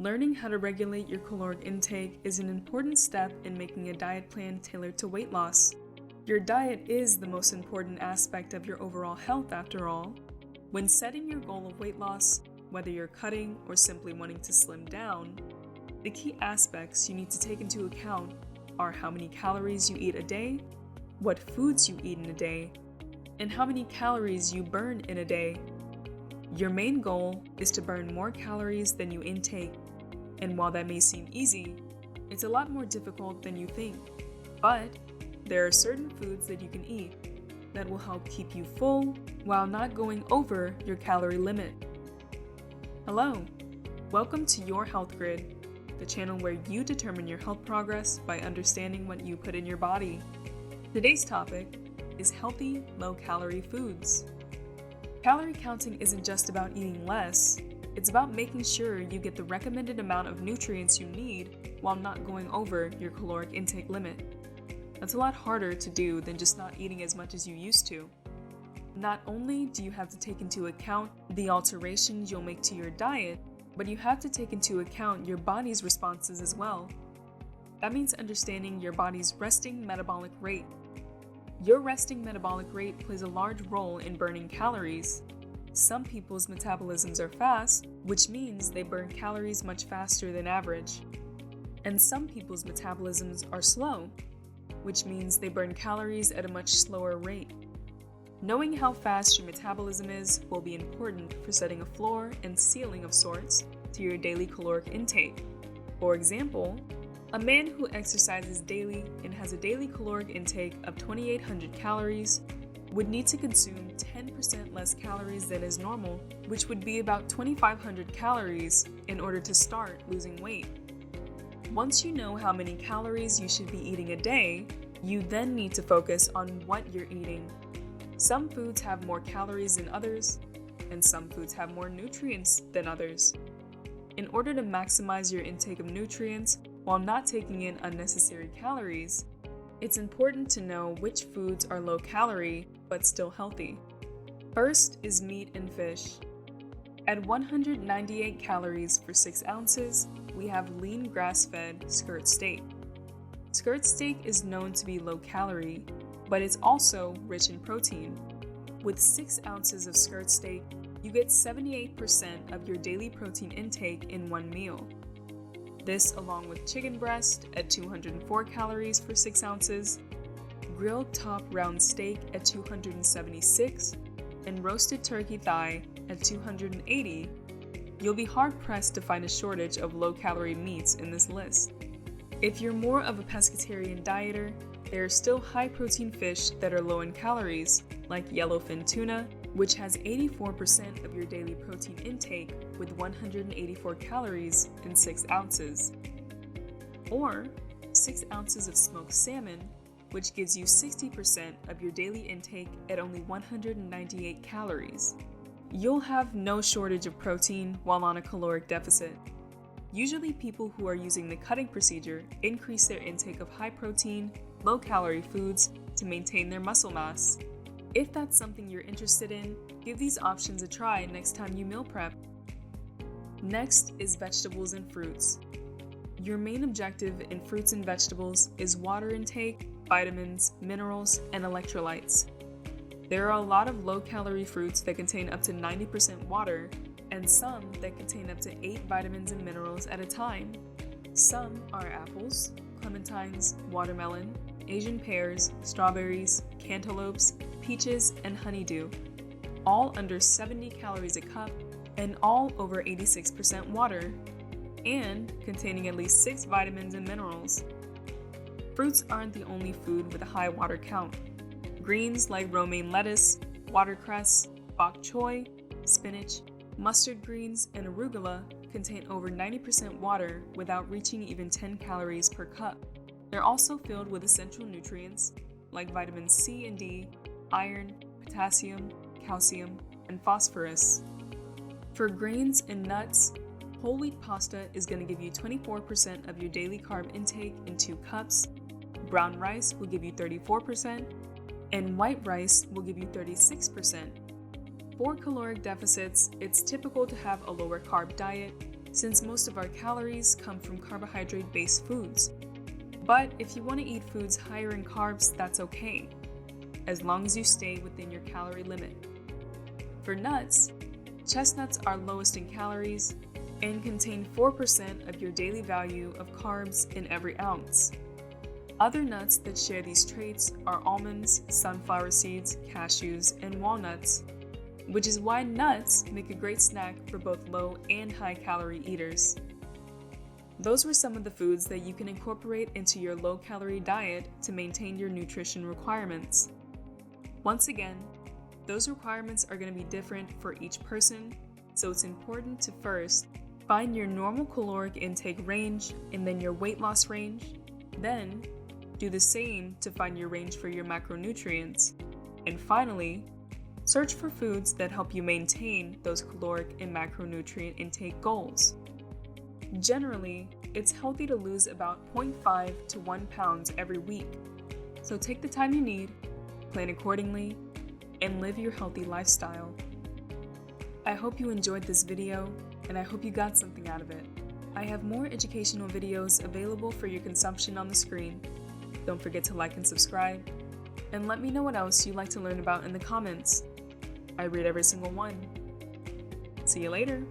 Learning how to regulate your caloric intake is an important step in making a diet plan tailored to weight loss. Your diet is the most important aspect of your overall health, after all. When setting your goal of weight loss, whether you're cutting or simply wanting to slim down, the key aspects you need to take into account are how many calories you eat a day, what foods you eat in a day, and how many calories you burn in a day. Your main goal is to burn more calories than you intake, and while that may seem easy, it's a lot more difficult than you think. But there are certain foods that you can eat that will help keep you full while not going over your calorie limit. Hello, welcome to Your Health Grid, the channel where you determine your health progress by understanding what you put in your body. Today's topic is healthy, low-calorie foods. Calorie counting isn't just about eating less, it's about making sure you get the recommended amount of nutrients you need while not going over your caloric intake limit. That's a lot harder to do than just not eating as much as you used to. Not only do you have to take into account the alterations you'll make to your diet, but you have to take into account your body's responses as well. That means understanding your body's resting metabolic rate. Your resting metabolic rate plays a large role in burning calories. Some people's metabolisms are fast, which means they burn calories much faster than average. And some people's metabolisms are slow, which means they burn calories at a much slower rate. Knowing how fast your metabolism is will be important for setting a floor and ceiling of sorts to your daily caloric intake. For example, a man who exercises daily and has a daily caloric intake of 2,800 calories would need to consume 10% less calories than is normal, which would be about 2,500 calories in order to start losing weight. Once you know how many calories you should be eating a day, you then need to focus on what you're eating. Some foods have more calories than others, and some foods have more nutrients than others. In order to maximize your intake of nutrients while not taking in unnecessary calories, it's important to know which foods are low calorie but still healthy. First is meat and fish. At 198 calories for 6 ounces, we have lean grass-fed skirt steak. Skirt steak is known to be low calorie, but it's also rich in protein. With 6 ounces of skirt steak, you get 78% of your daily protein intake in one meal. This, along with chicken breast at 204 calories for 6 ounces, grilled top round steak at 276, and roasted turkey thigh at 280, you'll be hard-pressed to find a shortage of low-calorie meats in this list. If you're more of a pescatarian dieter, there are still high-protein fish that are low in calories, like yellowfin tuna, which has 84% of your daily protein intake with 184 calories in 6 ounces. Or 6 ounces of smoked salmon, which gives you 60% of your daily intake at only 198 calories. You'll have no shortage of protein while on a caloric deficit. Usually people who are using the cutting procedure increase their intake of high-protein, low-calorie foods to maintain their muscle mass. If that's something you're interested in, give these options a try next time you meal prep. Next is vegetables and fruits. Your main objective in fruits and vegetables is water intake, vitamins, minerals, and electrolytes. There are a lot of low-calorie fruits that contain up to 90% water, and some that contain up to 8 vitamins and minerals at a time. Some are apples, clementines, watermelon, Asian pears, strawberries, cantaloupes, peaches, and honeydew, all under 70 calories a cup and all over 86% water, and containing at least 6 vitamins and minerals. Fruits aren't the only food with a high water count. Greens like romaine lettuce, watercress, bok choy, spinach, mustard greens, and arugula contain over 90% water without reaching even 10 calories per cup. They're also filled with essential nutrients like vitamins C and D, iron, potassium, calcium, and phosphorus. For grains and nuts, whole wheat pasta is going to give you 24% of your daily carb intake in 2 cups, brown rice will give you 34%, and white rice will give you 36%. For caloric deficits, it's typical to have a lower carb diet, since most of our calories come from carbohydrate-based foods. But if you want to eat foods higher in carbs, that's okay, as long as you stay within your calorie limit. For nuts, chestnuts are lowest in calories and contain 4% of your daily value of carbs in every ounce. Other nuts that share these traits are almonds, sunflower seeds, cashews, and walnuts, which is why nuts make a great snack for both low and high calorie eaters. Those were some of the foods that you can incorporate into your low-calorie diet to maintain your nutrition requirements. Once again, those requirements are going to be different for each person, so it's important to first find your normal caloric intake range and then your weight loss range. Then, do the same to find your range for your macronutrients. And finally, search for foods that help you maintain those caloric and macronutrient intake goals. Generally, it's healthy to lose about 0.5 to 1 pounds every week. So take the time you need, plan accordingly, and live your healthy lifestyle. I hope you enjoyed this video, and I hope you got something out of it. I have more educational videos available for your consumption on the screen. Don't forget to like and subscribe, and let me know what else you'd like to learn about in the comments. I read every single one. See you later!